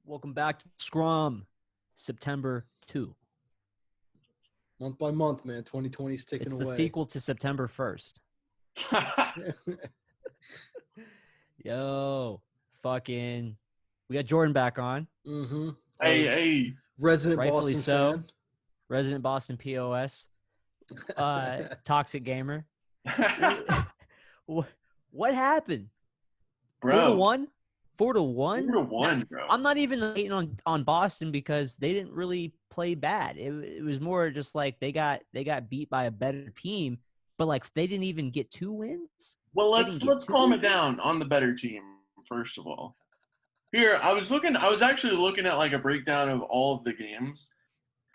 Welcome back to Scrum, September 2. Month by month, man. 2020 is ticking It's away. the sequel to September 1st. Yo, fucking, we got Jordan back on. Mm-hmm. Hey. Resident Rightfully Boston so. fan. Resident Boston POS. Toxic gamer. What happened? Bro. 4-1? 4-1? 4-1, bro. I'm not even hating on Boston because they didn't really play bad. It was more just like they got beat by a better team, but like they didn't even get 2 wins. Well, let's calm it down on the better team, first of all. Here, I was actually looking at like a breakdown of all of the games,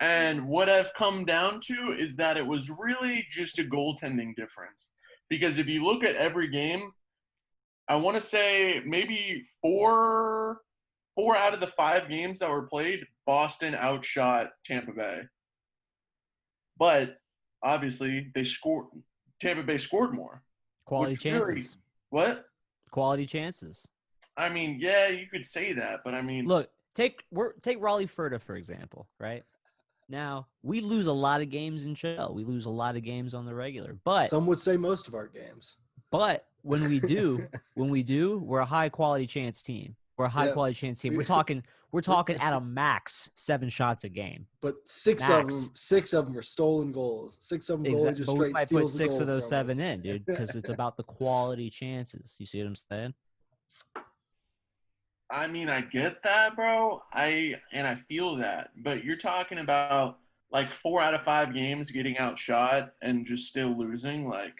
and what I've come down to is that it was really just a goaltending difference. Because if you look at every game, I want to say maybe four out of the 5 games that were played, Boston outshot Tampa Bay. But obviously, Tampa Bay scored more. Quality chances. Really, what? Quality chances. I mean, yeah, you could say that, but I mean, look, take Raleigh Furta for example, right? Now we lose a lot of games in Shell. We lose a lot of games on the regular, but some would say most of our games. But when we do, we're a high quality chance team. We're a high quality chance team. We're talking at a max 7 shots a game. But six of them were stolen goals. 6 of them goals just straight steals. But we might put 6 of those from 7 us. in, dude, because it's about the quality chances. You see what I'm saying? I mean, I get that, bro. I feel that, but you're talking about like 4 out of 5 games getting outshot and just still losing, like.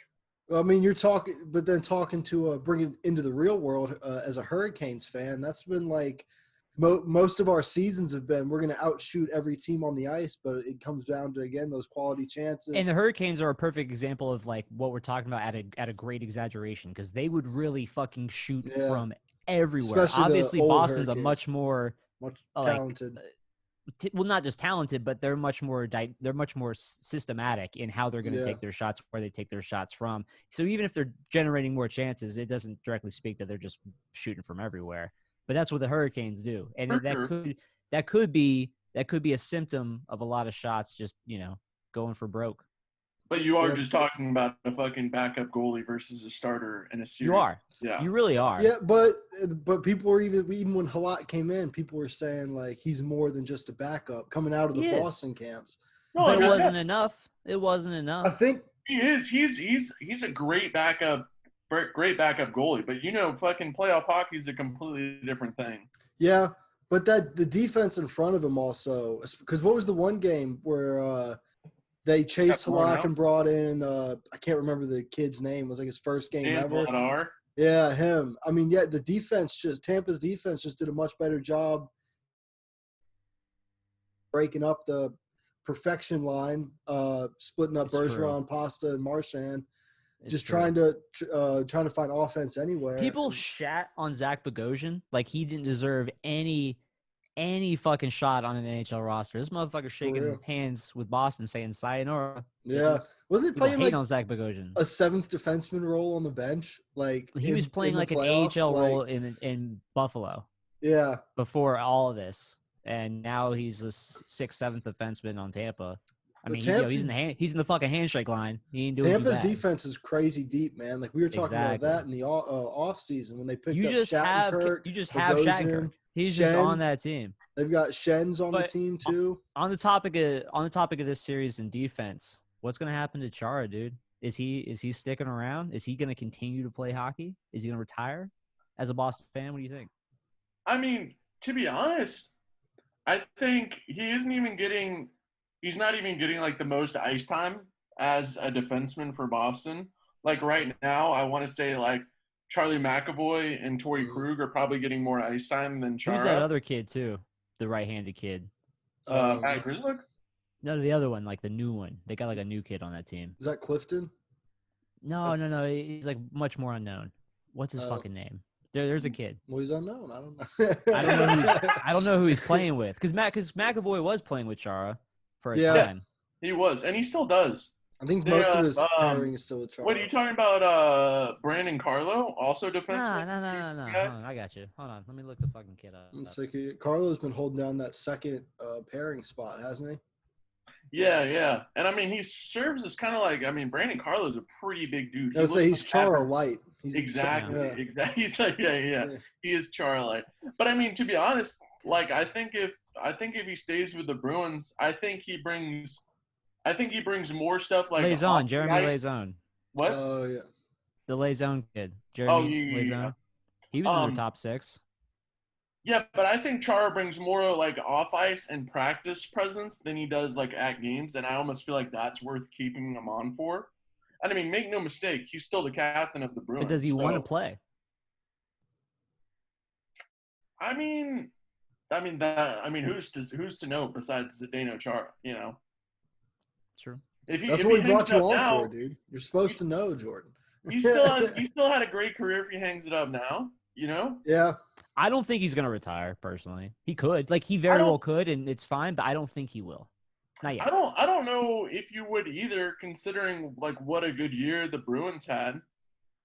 I mean, you're talking, but then talking to bring it into the real world as a Hurricanes fan, that's been like most of our seasons have been we're going to outshoot every team on the ice, but it comes down to, again, those quality chances. And the Hurricanes are a perfect example of like what we're talking about at a great exaggeration because they would really fucking shoot from everywhere. Especially obviously, Boston's Hurricanes. a much more talented. Well, not just talented, but they're much more systematic in how they're going to take their shots, where they take their shots from. So even if they're generating more chances, it doesn't directly speak that they're just shooting from everywhere. But that's what the Hurricanes do, and that could be a symptom of a lot of shots just going for broke. But you are just talking about a fucking backup goalie versus a starter in a series. You are. Yeah. You really are. Yeah, but people were even when Halat came in, people were saying like he's more than just a backup coming out of the Boston camps. No, but it wasn't enough. It wasn't enough. I think he is. He's a great backup goalie. But fucking playoff hockey is a completely different thing. Yeah, but the defense in front of him also, because what was the one game where they chased Halak and brought in I can't remember the kid's name. It was like his first game ever. Vladar. Yeah, him. I mean, Tampa's defense just did a much better job breaking up the perfection line, splitting up Bergeron, Pasta, and Marchand. Trying to find offense anywhere. People shat on Zach Bogosian like he didn't deserve any fucking shot on an NHL roster. This motherfucker shaking hands with Boston saying sayonara. Yeah. Wasn't he playing like on Zach Bogosian? A 7th defenseman role on the bench? Like he was playing like an AHL role in Buffalo. Yeah. Before all of this. And now he's a 6th, 7th defenseman on Tampa. I mean, he's in the fucking handshake line. He ain't doing Tampa's defense is crazy deep, man. Like we were talking about that in the off season when they picked up Shattenkirk. You just have Shattenkirk. He's just on that team. They've got Shen's on the team too. On the topic of this series in defense, what's going to happen to Chara, dude? Is he sticking around? Is he going to continue to play hockey? Is he going to retire? As a Boston fan, what do you think? I mean, to be honest, I think he's not even getting like the most ice time as a defenseman for Boston. Like right now, I want to say like Charlie McAvoy and Torrey Krug are probably getting more ice time than Chara. Who's that other kid too? The right-handed kid. Matt Grzelcyk? No, the other one, like the new one. They got like a new kid on that team. Is that Clifton? No. He's like much more unknown. What's his fucking name? There's a kid. Well, he's unknown. I don't know. I don't know who he's playing with. Because McAvoy was playing with Chara for a time. He was, and he still does. I think They most of have, his pairing is still with Chara. what are you talking about? Brandon Carlo, also No. defenseman. Hold on, I got you. Hold on, let me look the fucking kid up. It's like Carlo's been holding down that second pairing spot, hasn't he? Yeah. And I mean, he serves as kind of like, I mean, Brandon Carlo's a pretty big dude. I would say he's like Chara average- light. He's Exactly. yeah. Exactly. He's like, yeah. He is Charlie. But I mean, to be honest, like I think if he stays with the Bruins, I think he brings more stuff like Lazone, off Jeremy the ice. Lazone. What? Oh yeah. The Lazone kid. Oh, Jeremy yeah. Lazone. He was in their top 6. Yeah, but I think Chara brings more like off ice and practice presence than he does like at games, and I almost feel like that's worth keeping him on for. And I mean, make no mistake, he's still the captain of the Bruins. But does he want to play? I mean, who's to know besides Zdeno Chara? You know. True. That's what we brought you on for, dude. You're supposed to know, Jordan. He still had a great career if he hangs it up now. You know? Yeah. I don't think he's gonna retire. Personally, he could. Like he very well could, and it's fine. But I don't think he will. Not yet. I don't know if you would either, considering like what a good year the Bruins had.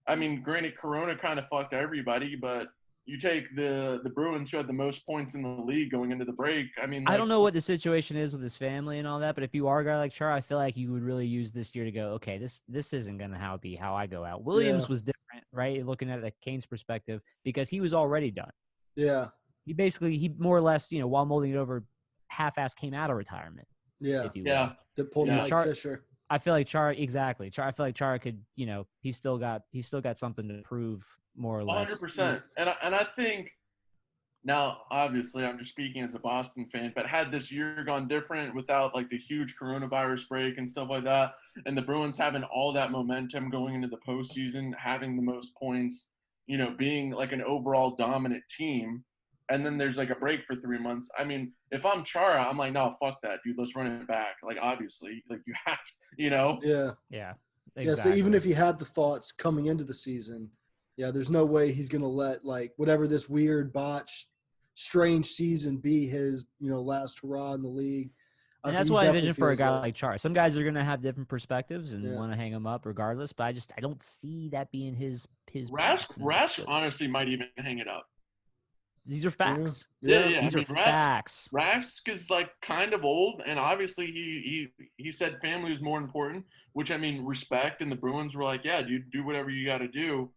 I mean, granted, Corona kind of fucked everybody, but you take the Bruins who had the most points in the league going into the break. I mean, I don't know what the situation is with his family and all that, but if you are a guy like Char, I feel like you would really use this year to go, okay, this isn't gonna be how I go out. Williams was different, right? Looking at the Canes perspective, because he was already done. Yeah. He more or less, while molding it over, half-ass came out of retirement. Yeah. If you will. To pull Mike Fisher. I feel like Chara exactly. I feel like Chara could, he's still got something to prove, more or less. 100%. And I think now, obviously, I'm just speaking as a Boston fan, but had this year gone different without like the huge coronavirus break and stuff like that, and the Bruins having all that momentum going into the postseason, having the most points, being like an overall dominant team, and then there's like a break for 3 months. I mean, if I'm Chara, I'm like, no, fuck that, dude. Let's run it back. Like, obviously, like you have to, Yeah. Yeah. Exactly. Yeah. So even if he had the thoughts coming into the season, yeah, there's no way he's gonna let like whatever this weird botched, strange season be his, last hurrah in the league. And that's what I envision for a guy like Char. Some guys are gonna have different perspectives and want to hang him up regardless, but I don't see that being his. Rask honestly might even hang it up. These are facts. Yeah. These are facts. Rask is like kind of old, and obviously he said family was more important, which I mean respect. And the Bruins were like, yeah, dude, do whatever you got to do.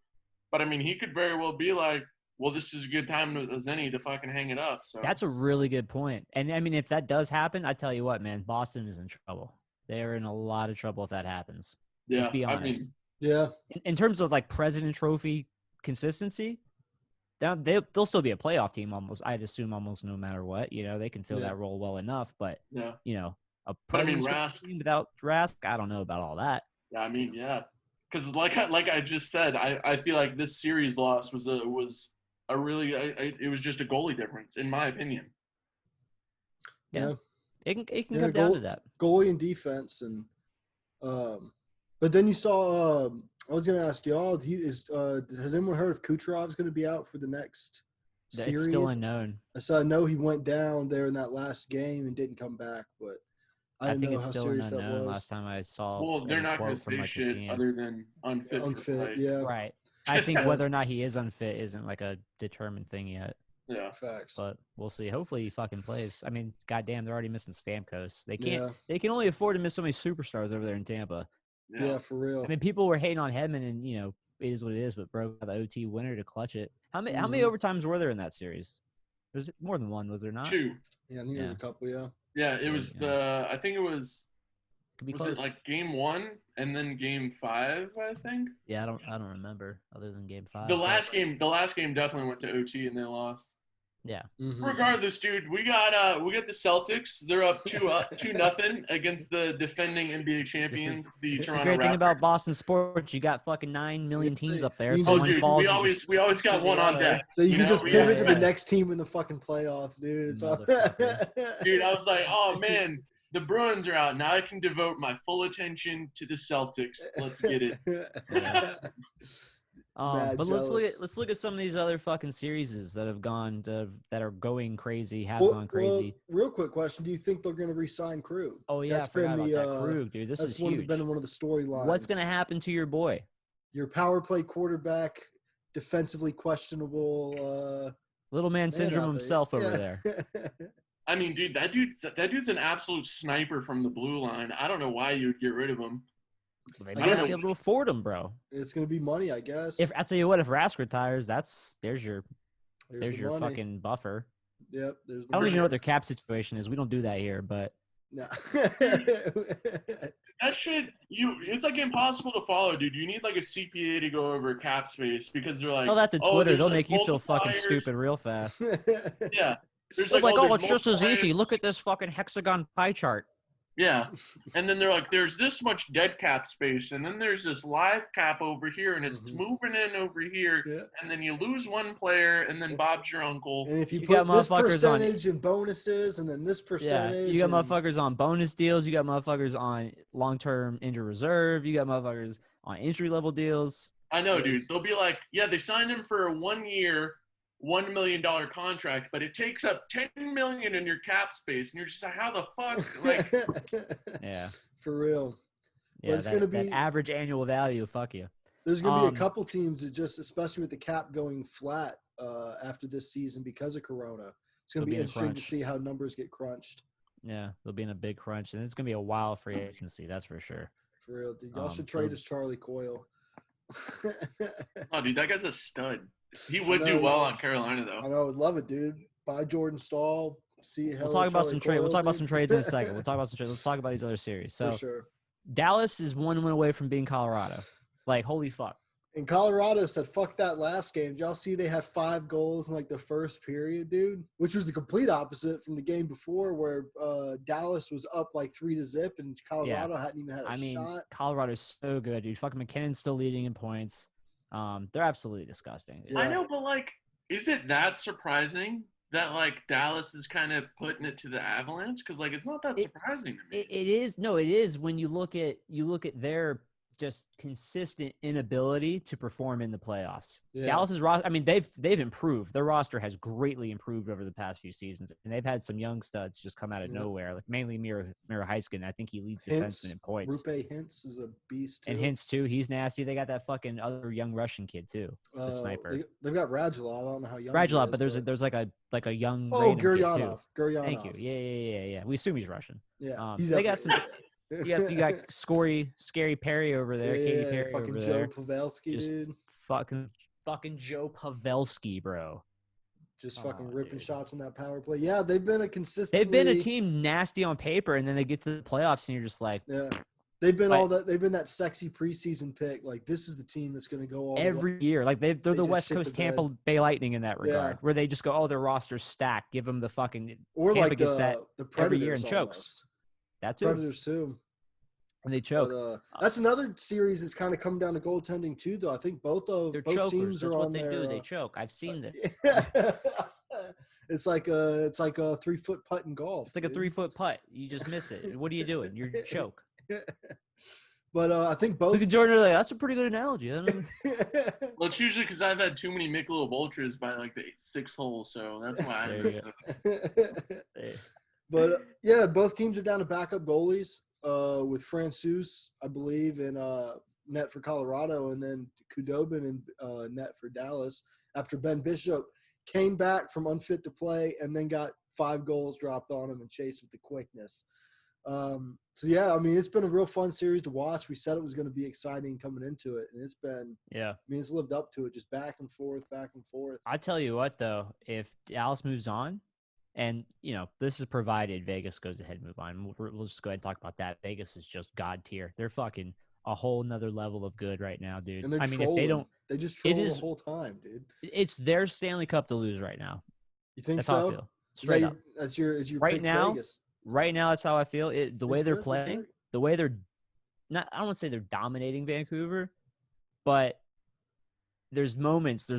But I mean, he could very well be like, well, this is a good time as any to fucking hang it up. So that's a really good point. And I mean, if that does happen, I tell you what, man, Boston is in trouble. They're in a lot of trouble if that happens. Yeah, let's be honest. I mean, in terms of like President Trophy consistency, they'll still be a playoff team almost. I'd assume almost no matter what. they can fill that role well enough. But a President's Trophy team without Rask, I don't know about all that. Yeah, I mean, yeah. Because like I just said, I feel like this series loss was a really it was just a goalie difference in my opinion. Yeah. It can come down to that. Goalie and defense, and but then you saw. I was going to ask y'all. Has anyone heard if Kucherov's going to be out for the next series? It's still unknown. So I know he went down there in that last game and didn't come back, but I think it's still an unknown. Last time I saw. Well, they're not going to say shit other than unfit. Unfit, yeah. Right. I think whether or not he is unfit isn't like a determined thing yet. Yeah, facts. But we'll see. Hopefully he fucking plays. I mean, goddamn, they're already missing Stamkos. They can't. Yeah. They can only afford to miss so many superstars over there in Tampa. Yeah, for real. I mean, people were hating on Hedman, and it is what it is. But bro, the OT winner to clutch it. How many overtimes were there in that series? Was it more than one? Was there not? 2. Yeah, I think there was a couple. Yeah. Yeah, it was I think it was. Could be was close. it like game 1 and then game 5? I think. Yeah, I don't remember other than game 5. The last game definitely went to OT and they lost. Yeah. Mm-hmm. Regardless, dude, we got the Celtics. They're up 2-0 against the defending NBA champions, the Toronto Raptors. The great thing about Boston sports, you got fucking 9 million teams up there. So dude, we always got one on deck. So you can just pivot to the next team in the fucking playoffs, dude. It's all... Dude, I was like, oh man, the Bruins are out. Now I can devote my full attention to the Celtics. Let's get it. Mad But jealous. let's look at some of these other fucking series that have gone that are going crazy, have Well, gone well, crazy. real quick question: do you think they're going to re-sign Krug? Oh yeah, I That's forgot been about that. Krug, dude, this is that's been huge. one of the What's storylines. gonna happen to your boy? Your power play quarterback, defensively questionable Little man man syndrome out there. himself over Yeah. there. I mean, dude, that dude's an absolute sniper from the blue line. I don't know why you would get rid of him. They I might not guess be able to afford him, bro. it's going to be money, I guess. If I tell you what, if Rask retires, there's your There's the money. fucking buffer. Yep, there's the I don't money. even know what their cap situation is. We don't do that here, but No. That shit, it's like impossible to follow, dude. You need like a CPA to go over cap space because they're like, tell that to oh, Twitter. there's They'll like make you feel fucking multipliers. stupid real fast. Yeah, there's They're like, like, oh, oh, there's it's just as multipliers. easy. Look at this fucking hexagon pie chart. Yeah, and then they're like, there's this much dead cap space, and then there's this live cap over here, and it's moving in over here, Yeah. and then you lose one player, and then Bob's your uncle. And if you got put this motherfuckers on- percentage in bonuses and then this Yeah, percentage, you got and motherfuckers on bonus deals. You got motherfuckers on long-term injury reserve. You got motherfuckers on entry-level deals. I know, Yeah, dude. it's- They'll be like, yeah, they signed him for a 1 year, $1 million contract, but it takes up $10 million in your cap space, and you're just like, how the fuck? Like, Yeah, for real. yeah. it's gonna that be average annual value. Fuck you. there's gonna be a couple teams that just, especially with the cap going flat after this season because of Corona. It's gonna They'll be be in a interesting to crunch. see how numbers get crunched. Yeah, they'll be in a big crunch, and it's gonna be a wild free agency. That's for sure. For real, dude. Y'all should so- trade us Charlie Coyle. oh, dude, that guy's a stud. He I would know, do well he's- on Carolina, I though. know, I would love it, dude. Buy Jordan Stahl. We'll talk about some trade. We'll talk about some trades in a second. We'll talk about some trades. Let's talk about these other series. So For sure. Dallas is 1 win away from being Colorado. Like, holy fuck. And Colorado said, fuck that last game. Did y'all see they had 5 goals in like the first period, dude? Which was the complete opposite from the game before where Dallas was up like 3-0 and Colorado hadn't even had a shot. Colorado's so good, dude. Fucking McKinnon's still leading in points. They're absolutely disgusting. Yeah. I know, but like, is it that surprising that like Dallas is kind of putting it to the Avalanche? Because like, it's not that surprising to me. It is. No, it is when you look at their just consistent inability to perform in the playoffs. Yeah. Dallas's roster, I mean, they've improved. Their roster has greatly improved over the past few seasons, and they've had some young studs just come out of nowhere, like mainly Mira Heiskanen. I think he leads defenseman in points. Rupe Hintz is a beast too. And Hintz too, he's nasty. They got that fucking other young Russian kid too, the sniper. They've got Radulov. I don't know how young. Radulov, he but is, there's like a young. Oh, random kid, too. Guryanov. Thank you. Yeah. We assume he's Russian. Yeah, They got some. You got Scary Perry over there, Katy Perry fucking over Joe there. Pavelski, Just dude. Fucking Joe Pavelski, bro. Just fucking ripping shots in that power play. Yeah, they've been a consistent. They've been a team nasty on paper, and then they get to the playoffs, and you're just like, yeah. They've been They've been that sexy preseason pick. Like this is the team that's going to go all every year. Like they're the West shit Coast the bed. Tampa Bay Lightning in that regard, Yeah. where they just go, oh, their roster's stacked. Give them the fucking or Tampa like gets the that Predators every year and chokes. almost. That too, Predators too. and they choke. But, that's another series that's kind of come down to goaltending too, though. I think both They're both chokers. teams That's are what on they their. do. They choke. I've seen this. It's like a 3-foot putt in golf. It's like a dude. 3-foot putt. You just miss it. What are you doing? You're choke. But I think both. Look at Jordan. Like, that's a pretty good analogy. I don't know. Well, it's usually because I've had too many Michelob Ultras by like the 6th hole, so that's why I There missed you it. Hey. But yeah, both teams are down to backup goalies. With Francouz, I believe, in net for Colorado, and then Khudobin in net for Dallas. After Ben Bishop came back from unfit to play, and then got 5 goals dropped on him and chased with the quickness. So yeah, I mean, it's been a real fun series to watch. We said it was going to be exciting coming into it, and it's been. Yeah. I mean, it's lived up to it, just back and forth, back and forth. I tell you what, though, if Dallas moves on, and, this is provided Vegas goes ahead and move on. We'll just go ahead and talk about that. Vegas is just God tier. They're fucking a whole nother level of good right now, dude. And they're I mean, trolling. if they don't, they just troll the whole time, dude. it's their Stanley Cup to lose right now. You think That's so? how I feel. Straight up. That's your Right picks now, Vegas. Right now, that's how I feel. The way they're good, playing, okay. the way they're not. I don't want to say they're dominating Vancouver, but there's moments in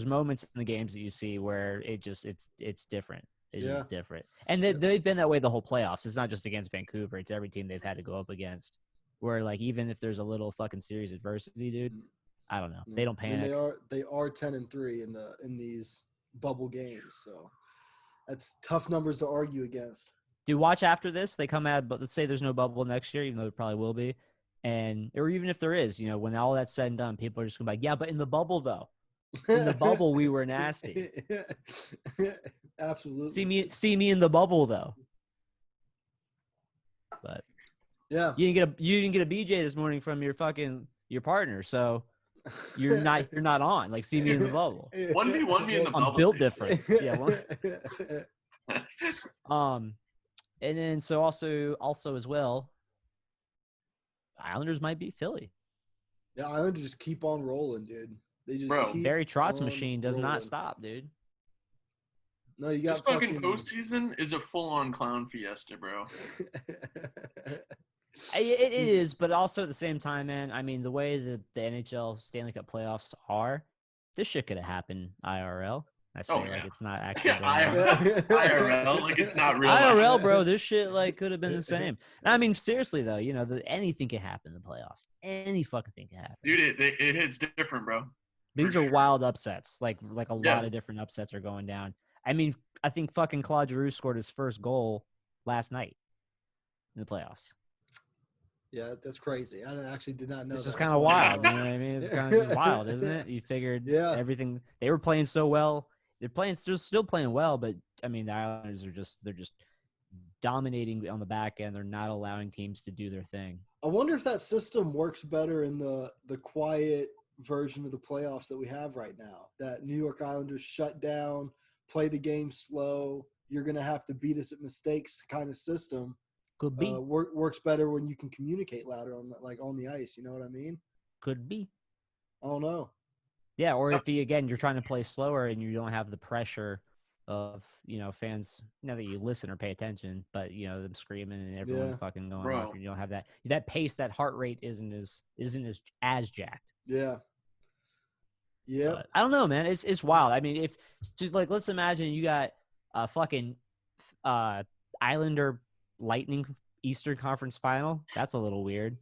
the games that you see where it's different. It's just different. And they've been that way the whole playoffs. It's not just against Vancouver. It's every team they've had to go up against. Where, like, even if there's a little fucking series adversity, dude, I don't know. They don't I mean, panic. they are 10-3 in these bubble games, so that's tough numbers to argue against. Dude, watch after this. They come out, but let's say there's no bubble next year, even though there probably will be. Or even if there is, when all that's said and done, people are just going to be like, yeah, but in the bubble, though. In the bubble, we were nasty. Absolutely. See me in the bubble, though. But yeah, you didn't get a BJ this morning from your partner, so you're not on. Like, see me in the bubble. 1v1 me in the bubble. I'm built different. Yeah. And then so also as well, Islanders might beat Philly. Yeah, Islanders just keep on rolling, dude. They just keep Barry Trotz's on machine does rolling. not stop, dude. No, you got this fucking postseason is a full-on clown fiesta, bro. It is, but also at the same time, man. I mean, the way the NHL Stanley Cup playoffs are, this shit could have happened IRL. I say like it's not actually IRL, like it's not real. IRL, bro. This shit like could have been the same. I mean, seriously though, anything can happen in the playoffs. Any fucking thing can happen. Dude, it hits different, bro. These are wild upsets. Like a lot of different upsets are going down. I mean, I think fucking Claude Giroux scored his first goal last night in the playoffs. Yeah, that's crazy. I actually did not know. This is kind of wild. You know what I mean? It's kind of wild, isn't it? You figured everything. They were playing so well. They're still playing well, but I mean, the Islanders they're just dominating on the back end. They're not allowing teams to do their thing. I wonder if that system works better in the quiet version of the playoffs that we have right now. That New York Islanders shut down, play the game slow. You're gonna have to beat us at mistakes kind of system. Could be works better when you can communicate louder on the ice. You know what I mean? Could be. I don't know. Yeah, or if you're trying to play slower and you don't have the pressure of fans, not that you listen or pay attention, but them screaming and everyone fucking going off. And you don't have that pace, that heart rate isn't as jacked. Yeah. Yeah. I don't know, man. It's wild. I mean, let's imagine you got a fucking Islander Lightning Eastern Conference final. That's a little weird.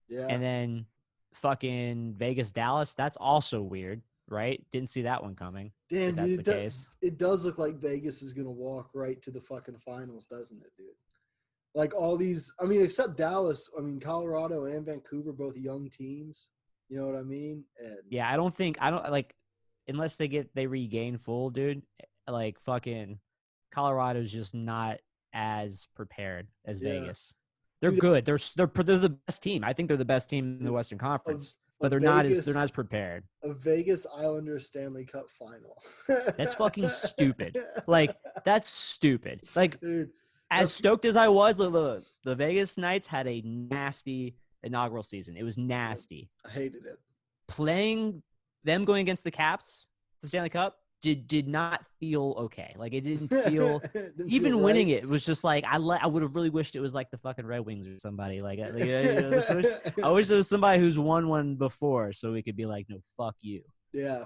Yeah. And then fucking Vegas Dallas. That's also weird, right? Didn't see that one coming. Damn, that's dude, the case. It does look like Vegas is gonna walk right to the fucking finals, doesn't it, dude? Like all these, I mean, except Dallas. I mean, Colorado and Vancouver, both young teams. You know what I mean? And yeah, I don't like unless they regain full, dude. Like fucking Colorado's just not as prepared as Vegas. They're good. They're the best team. I think they're the best team in the Western Conference, but they're not as prepared. A Vegas Islanders Stanley Cup final. That's fucking stupid. Like that's stupid. Like dude, as stoked as I was, the Vegas Knights had a nasty inaugural season. It was nasty. I hated it. Playing them going against the Caps, the Stanley Cup, did not feel okay. Like it didn't feel even feel winning right. It was just like I would have really wished it was like the fucking Red Wings or somebody like I wish there was somebody who's won one before so we could be like, no, fuck you. Yeah.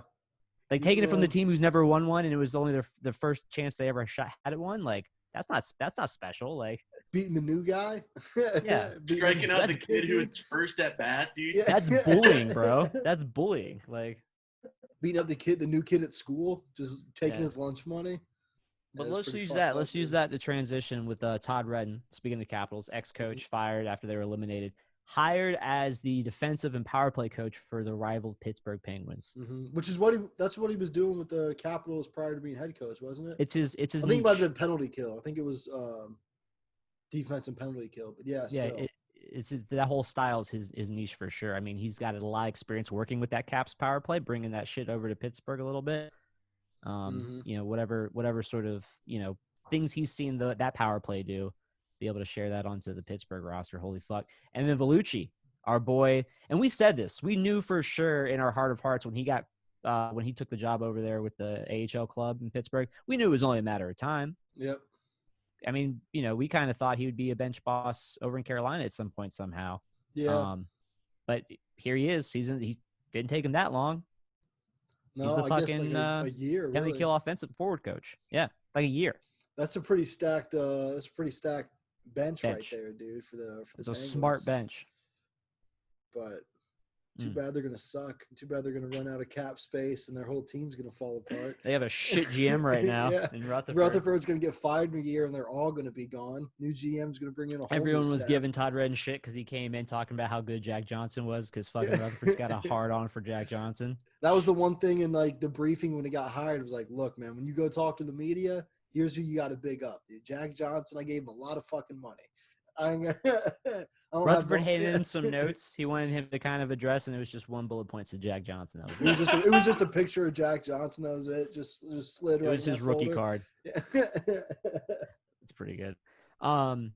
Like taking it from the team who's never won one and it was only their first chance they ever had it one. Like that's not special. Like beating the new guy. Yeah. Striking out the kid who was first at bat, dude. Yeah. That's bullying, bro. That's bullying. Like beating up the new kid at school, just taking his lunch money. But let's use that. Let's use that to transition with Todd Redden, speaking of the Capitals, ex-coach, fired after they were eliminated, hired as the defensive and power play coach for the rival Pittsburgh Penguins. Mm-hmm. Which is that's what he was doing with the Capitals prior to being head coach, wasn't it? It's his. I think it might have been penalty kill. I think it was defense and penalty kill. But yeah, still. That whole style is his niche for sure. I mean, he's got a lot of experience working with that Caps power play, bringing that shit over to Pittsburgh a little bit. Whatever sort of things he's seen that power play do, be able to share that onto the Pittsburgh roster. Holy fuck! And then Vellucci, our boy, and we said this. We knew for sure in our heart of hearts when he took the job over there with the AHL club in Pittsburgh, we knew it was only a matter of time. Yep. I mean, we kind of thought he would be a bench boss over in Carolina at some point somehow. Yeah. But here he is. He didn't take him that long. No, he's the I fucking guess like a year. Penalty kill offensive forward coach. Yeah, like a year. That's a pretty stacked. Bench right there, dude. For the it's Penguins. A smart bench. But Too bad they're going to suck. Too bad they're going to run out of cap space and their whole team's going to fall apart. They have a shit GM right now Yeah. in Rutherford. Rutherford's going to get fired in a year, and they're all going to be gone. New GM's going to bring in a whole Everyone new was staff. giving Todd Redden shit because he came in talking about how good Jack Johnson was because fucking Rutherford's got a hard on for Jack Johnson. That was the one thing in like the briefing when he got hired. It was like, look, man, when you go talk to the media, here's who you got to big up. Dude, Jack Johnson, I gave him a lot of fucking money. Rutherford handed him some notes. He wanted him to kind of address, and it was just one bullet point to Jack Johnson. That was it. Was just a picture of Jack Johnson. That was it. Just slid. It was his rookie card. Yeah. It's pretty good. And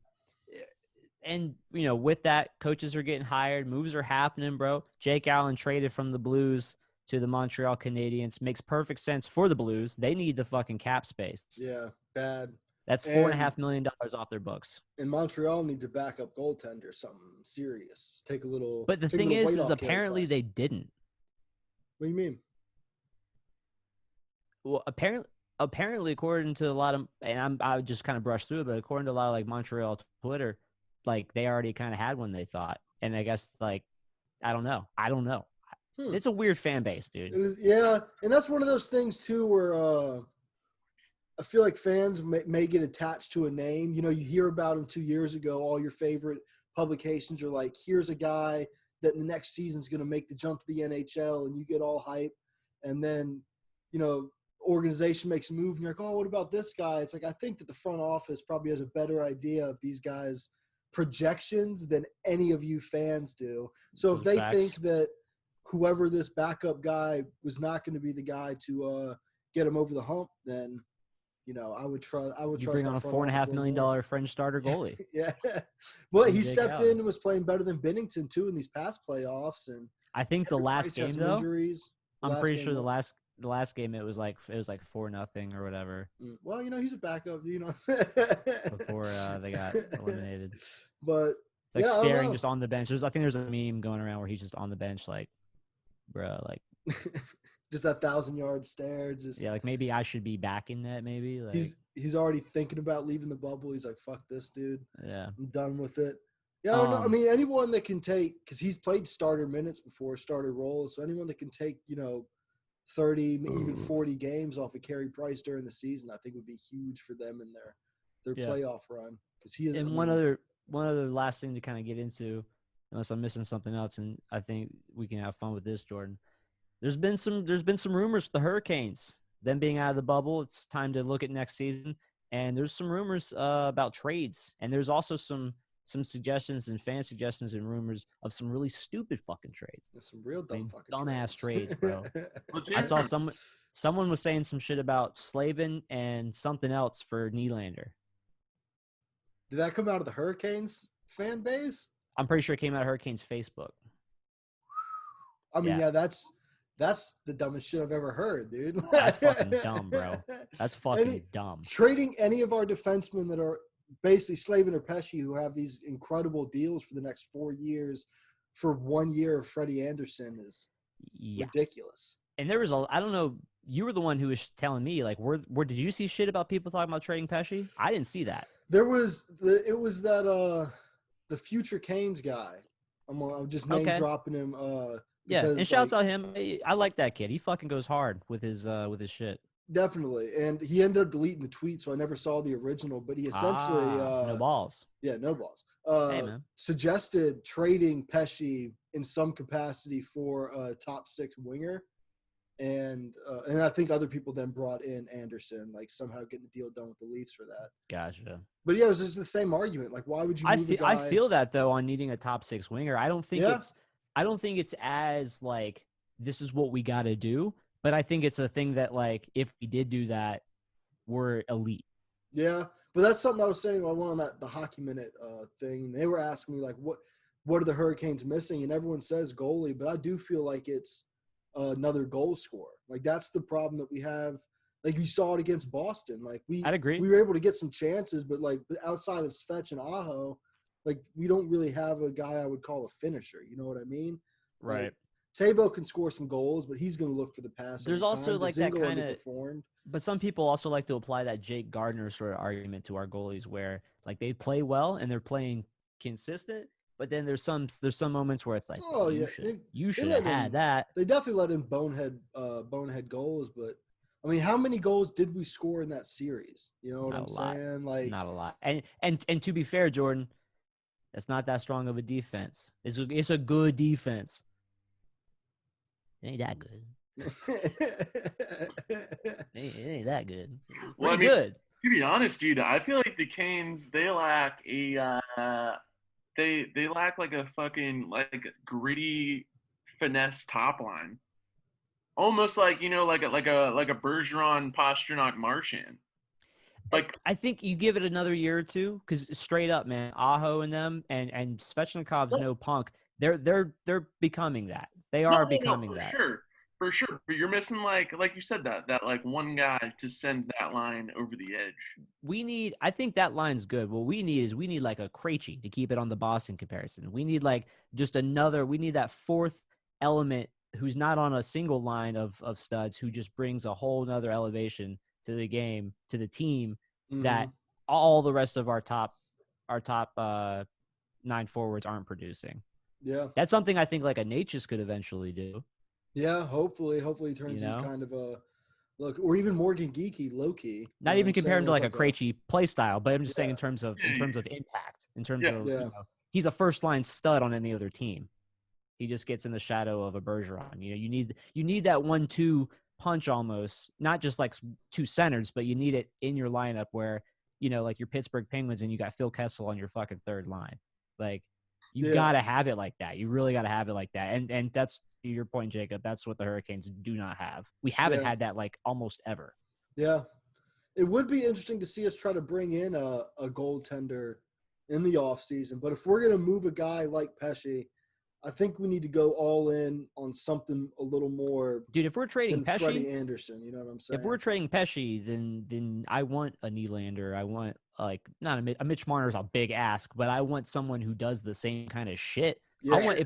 with that, coaches are getting hired, moves are happening, bro. Jake Allen traded from the Blues to the Montreal Canadiens. Makes perfect sense for the Blues. They need the fucking cap space. Yeah, bad. That's $4.5 million off their books. And Montreal needs a backup goaltender, something serious. Take a little. But the thing is apparently they didn't. What do you mean? Well, apparently, according to a lot of, and I just kind of brushed through it, but according to a lot of like Montreal Twitter, like they already kind of had one they thought, and I guess like I don't know. It's a weird fan base, dude. Yeah, and that's one of those things too where I feel like fans may get attached to a name. You hear about him 2 years ago. All your favorite publications are like, here's a guy that in the next season's going to make the jump to the NHL, and you get all hype. And then, organization makes a move, and you're like, oh, what about this guy? It's like, I think that the front office probably has a better idea of these guys' projections than any of you fans do. So if they think that whoever this backup guy was not going to be the guy to get him over the hump, then – I would trust. You bring on a $4.5 million French starter goalie. Yeah, well, he stepped in and was playing better than Binnington too in these past playoffs. And I think the last game though, I'm pretty sure the last game it was like 4-0 or whatever. Well, he's a backup. Before they got eliminated. But like staring just on the bench. I think there's a meme going around where he's just on the bench, like, bro, like. Just that 1,000-yard stare. Like maybe I should be back in that. Maybe like he's already thinking about leaving the bubble. He's like, "Fuck this, dude. Yeah, I'm done with it." Yeah, I don't know. I mean, anyone that can take because he's played starter minutes before, starter roles. So anyone that can take 30, even 40 games off of Carey Price during the season, I think would be huge for them in their playoff run. Because he is. And one other last thing to kind of get into, unless I'm missing something else, and I think we can have fun with this, Jordan. There's been some rumors for the Hurricanes, them being out of the bubble. It's time to look at next season. And there's some rumors about trades. And there's also some suggestions and fan suggestions and rumors of some really stupid fucking trades. Some real dumbass trades, bro. I saw someone was saying some shit about Slavin and something else for Nylander. Did that come out of the Hurricanes fan base? I'm pretty sure it came out of Hurricanes Facebook. I mean, yeah that's the dumbest shit I've ever heard, dude. That's fucking dumb, bro. That's fucking dumb. Trading any of our defensemen that are basically Slavin or Pesce, who have these incredible deals for the next 4 years for 1 year of Freddie Anderson is ridiculous. And there was I don't know, you were the one who was telling me, like, where did you see shit about people talking about trading Pesce? I didn't see that. It was that the future Canes guy. I'm just name dropping him. Yeah, and shouts out him. I like that kid. He fucking goes hard with his shit. Definitely, and he ended up deleting the tweet, so I never saw the original. But he essentially no balls. Yeah, no balls. Hey, man. Suggested trading Pesce in some capacity for a top 6 winger, and I think other people then brought in Anderson, like somehow getting a deal done with the Leafs for that. Gotcha. But yeah, it was just the same argument. Like, why would you? I feel that though on needing a top 6 winger. I don't think it's as like this is what we got to do, but I think it's a thing that like if we did do that, we're elite. Yeah, but that's something I was saying. I went on the Hockey Minute thing. They were asking me like, what are the Hurricanes missing? And everyone says goalie, but I do feel like it's another goal scorer. Like that's the problem that we have. Like we saw it against Boston. Like I'd agree. We were able to get some chances, but like outside of Svetch and Aho, like we don't really have a guy I would call a finisher. You know what I mean? Right. Like, Tebow can score some goals, but he's going to look for the pass. There's also like that kind of – but some people also like to apply that Jake Gardner sort of argument to our goalies where like they play well and they're playing consistent, But then there's some moments where it's like, Oh yeah, you should have had that. They definitely let in bonehead goals, but I mean, how many goals did we score in that series? You know what I'm saying? Like, not a lot. And to be fair, Jordan, that's not that strong of a defense. It's a good defense. It ain't that good. it ain't that good. It's pretty good. To be honest, dude, I feel like the Canes, they lack a they lack like a fucking like gritty finesse top line. Almost like, you know, like a Bergeron, Pasternak, Marchand. Like, I think you give it another year or two, because straight up, man, Aho and them and Svechnikov's no punk. They're becoming that. They are becoming that. For sure. But you're missing like you said, that like one guy to send that line over the edge. I think that line's good. What we need like a Krejci to keep it on the Boston comparison. We need like just we need that fourth element who's not on a single line of studs, who just brings a whole nother elevation to the game, to the team, that all the rest of our top 9 forwards aren't producing. Yeah. That's something I think like a Natchez could eventually do. Yeah, hopefully he turns into kind of a look, or even Morgan Geeky, low key. Not even compare him to like a Krejci play style, but I'm just saying in terms of impact, in terms of you know, he's a first line stud on any other team. He just gets in the shadow of a Bergeron. You know, you need that 1-2 punch almost, not just like two centers, but you need it in your lineup where, you know, like your Pittsburgh Penguins and you got Phil Kessel on your fucking third line. Like you gotta have it like that. You really gotta have it like that. And that's your point, Jacob. That's what the Hurricanes do not have. We haven't had that like almost ever. Yeah. It would be interesting to see us try to bring in a goaltender in the offseason. But if we're going to move a guy like Pesce, I think we need to go all in on something a little more. Dude, if we're trading Pesce, Freddie Anderson, you know what I'm saying? If we're trading Pesce, then I want a Nylander. I want like not a Mitch Marner's a big ask, but I want someone who does the same kind of shit. Yeah. I want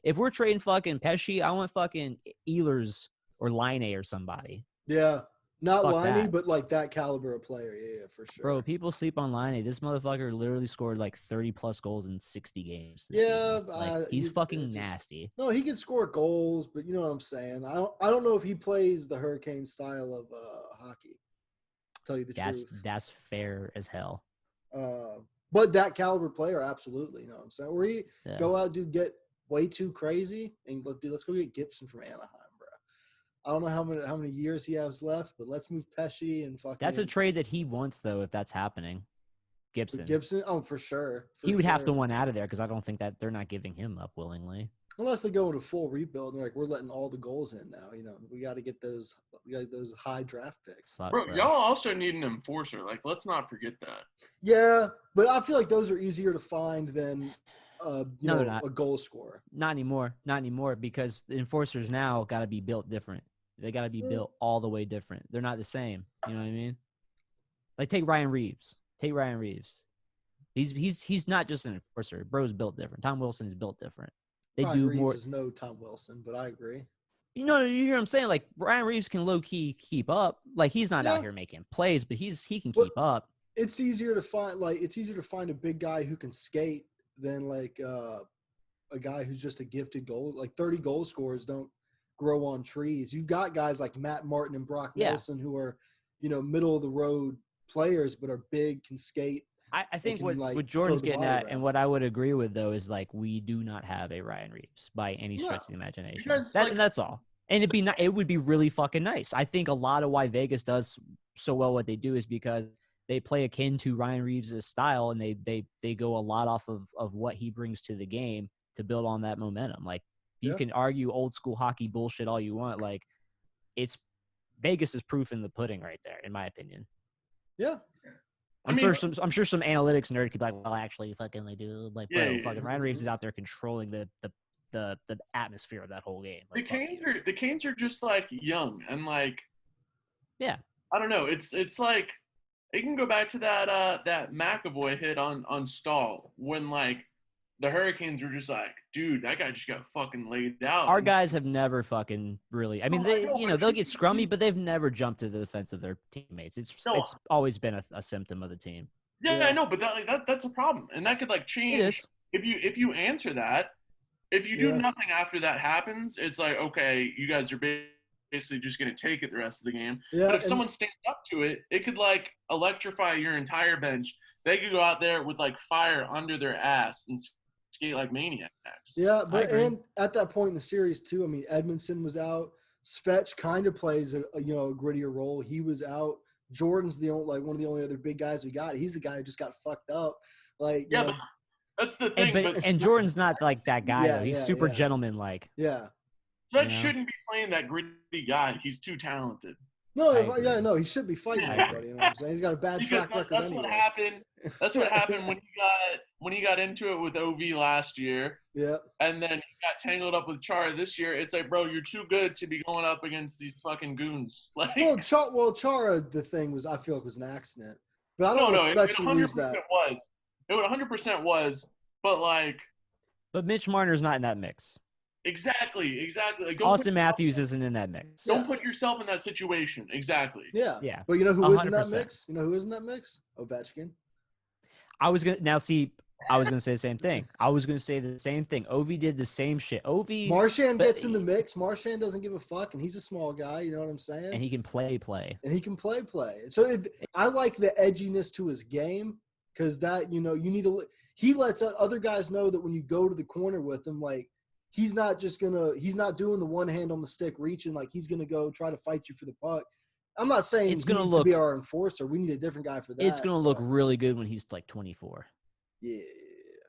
if we're trading fucking Pesce, I want fucking Ehlers or Line or somebody. Yeah. Not Liney, but like that caliber of player. Yeah, for sure. Bro, people sleep on Liney. This motherfucker literally scored like 30+ goals in 60 games. Yeah, like, he's fucking nasty. No, he can score goals, but you know what I'm saying. I don't know if he plays the Hurricane style of hockey. Tell you the truth. That's fair as hell. But that caliber player, absolutely. You know what I'm saying? Where he go out, dude, get way too crazy, and let's go get Gibson from Anaheim. I don't know how many years he has left, but let's move Pesce and fucking. That's a trade that he wants, though, if that's happening. Gibson, oh, for sure. He would have to want out of there because I don't think that they're not giving him up willingly. Unless they go into full rebuild, and they're like, we're letting all the goals in now. You know, we got to get those high draft picks. Bro, y'all also need an enforcer. Like, let's not forget that. Yeah, but I feel like those are easier to find than they're not. A goal scorer. Not anymore, because the enforcers now got to be built different. They got to be built all the way different. They're not the same. You know what I mean? Like take Ryan Reeves. He's not just an enforcer. Bro's built different. Tom Wilson is built different. Ryan Reeves is no Tom Wilson, but I agree. You hear what I'm saying? Like Ryan Reeves can low key keep up. Like he's not out here making plays, but he can keep up. It's easier to find a big guy who can skate than like a guy who's just a gifted goal. Like 30 goal scorers don't grow on trees. You've got guys like Matt Martin and Brock Nelson who are, middle of the road players, but are big, can skate. I think what Jordan's getting at, and what I would agree with though, is like we do not have a Ryan Reeves by any stretch of the imagination. And that's all. And it would be really fucking nice. I think a lot of why Vegas does so well what they do is because they play akin to Ryan Reeves' style, and they go a lot off of what he brings to the game to build on that momentum. Like you can argue old school hockey bullshit all you want. Like it's Vegas is proof in the pudding right there, in my opinion. Yeah. I'm sure some analytics nerd could be like, well, actually, fucking they do. Like, fucking Ryan Reeves is out there controlling the atmosphere of that whole game. Like, the Canes are just like young and like, yeah. I don't know. It's like it can go back to that McAvoy hit on Stahl when like the Hurricanes were just like, dude, that guy just got fucking laid out. Our guys have never fucking really. I mean, they'll get scrummy, but they've never jumped to the defense of their teammates. It's always been a symptom of the team. Yeah, I know, but that's a problem, and that could like change. It is. if you answer that, if you do nothing after that happens, it's like, okay, you guys are basically just going to take it the rest of the game. Yeah, but if someone stands up to it, it could like electrify your entire bench. They could go out there with like fire under their ass and skate like maniacs. Yeah, but and at that point in the series too, I mean, Edmondson was out. Svetch kind of plays a grittier role. He was out. Jordan's the only one of the only other big guys we got. He's the guy who just got fucked up. Like, but that's the thing. And Jordan's not like that guy though. He's super gentleman-like. Yeah. Svetch shouldn't be playing that gritty guy. He's too talented. No, he should be fighting everybody. You know what I'm saying? He's got a bad track record that's anyway. What happened. That's what happened when he got into it with OV last year. Yeah. And then he got tangled up with Chara this year. It's like, bro, you're too good to be going up against these fucking goons. Like, Chara, the thing was, I feel like was an accident, but I don't expect to lose that. It would 100% was, but like. But Mitch Marner's not in that mix. Exactly. Like, Austin Matthews isn't in that mix. Don't put yourself in that situation. Exactly. Yeah. But you know who is in that mix? Ovechkin. I was gonna say the same thing. Ovi did the same shit. Marchand gets in the mix. Marchand doesn't give a fuck, and he's a small guy. You know what I'm saying? And he can play. And he can play. So I like the edginess to his game because that you need to. He lets other guys know that when you go to the corner with him, like. He's not doing the one hand on the stick reaching, like he's going to go try to fight you for the puck. I'm not saying he's going to be our enforcer. We need a different guy for that. It's going to look really good when he's like 24. Yeah.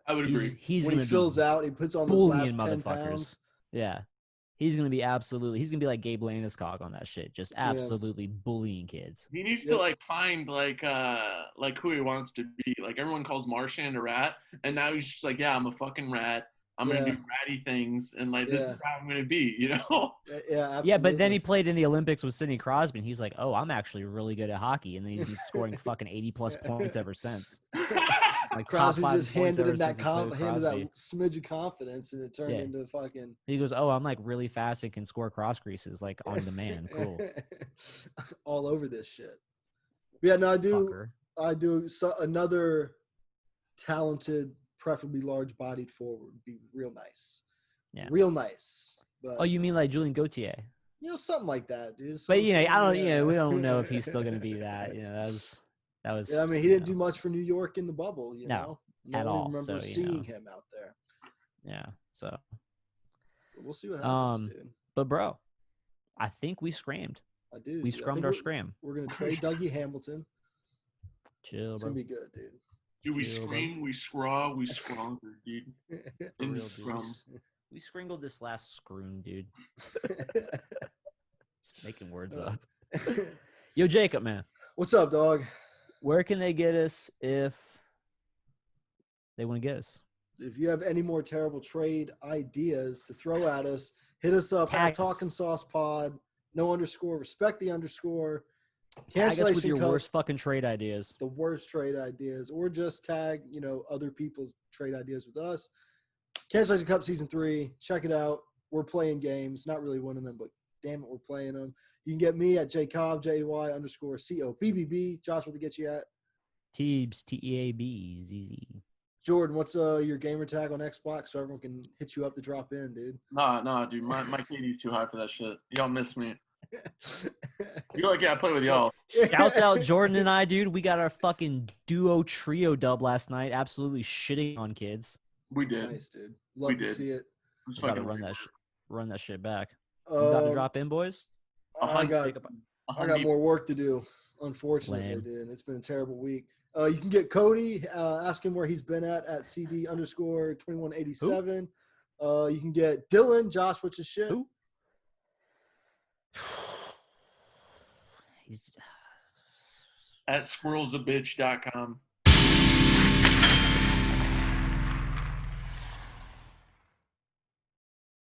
I would agree. When he fills out, he puts on those last 10 pounds. Yeah. He's going to be like Gabe Landeskog on that shit. Just absolutely bullying kids. He needs to like find like who he wants to be. Like everyone calls Marchand a rat. And now he's just like, yeah, I'm a fucking rat. I'm going to do ratty things, and, like, this is how I'm going to be, you know? Yeah, absolutely. Yeah, but then he played in the Olympics with Sidney Crosby, and he's like, oh, I'm actually really good at hockey. And then he's been scoring fucking 80-plus points ever since. Like Crosby just handed him that smidge of confidence, and it turned into fucking – He goes, oh, I'm, like, really fast and can score cross creases, like, on demand. Cool. All over this shit. But yeah, no, I do another talented – preferably large-bodied forward would be real nice. Yeah. Real nice. But, oh, you mean like Julien Gauthier? Something like that, dude. But, we don't know if he's still going to be that. That was. Yeah, I mean, he didn't do much for New York in the bubble, know? At all. I remember seeing him out there. Yeah, so. But we'll see what happens, dude. But, bro, I think we scrammed. I do. We scrummed our scram. We're going to trade Dougie Hamilton. Chill, it's bro. It's going to be good, dude. Do we scream? We scraw? We scrunker, dude. We scringled this last scroon, dude. Just making words up. Yo, Jacob, man. What's up, dog? Where can they get us if they want to get us? If you have any more terrible trade ideas to throw at us, hit us up at Talkin Sauce Pod. No underscore. Respect the underscore. Tag us with your worst fucking trade ideas. The worst trade ideas. Or just tag, other people's trade ideas with us. Cancellation Cup Season 3. Check it out. We're playing games. Not really winning them, but damn it, we're playing them. You can get me at JCobb, JY_COBBB. Josh, what to get you at? Teebs, TEABZ. Jordan, what's your gamer tag on Xbox so everyone can hit you up to drop in, dude? Nah, dude. My KD's too high for that shit. Y'all miss me. You're like, yeah, I play with y'all. Shouts out Jordan and I, dude. We got our fucking duo trio dub last night. Absolutely shitting on kids. We did. Nice, dude. Love to see it. We gotta run that shit back. You got to drop in, boys? I got more work to do, unfortunately, dude. It's been a terrible week. You can get Cody. Ask him where he's been at CD_2187. You can get Dylan. Josh, what's his shit? Who? At squirrelsabitch.com.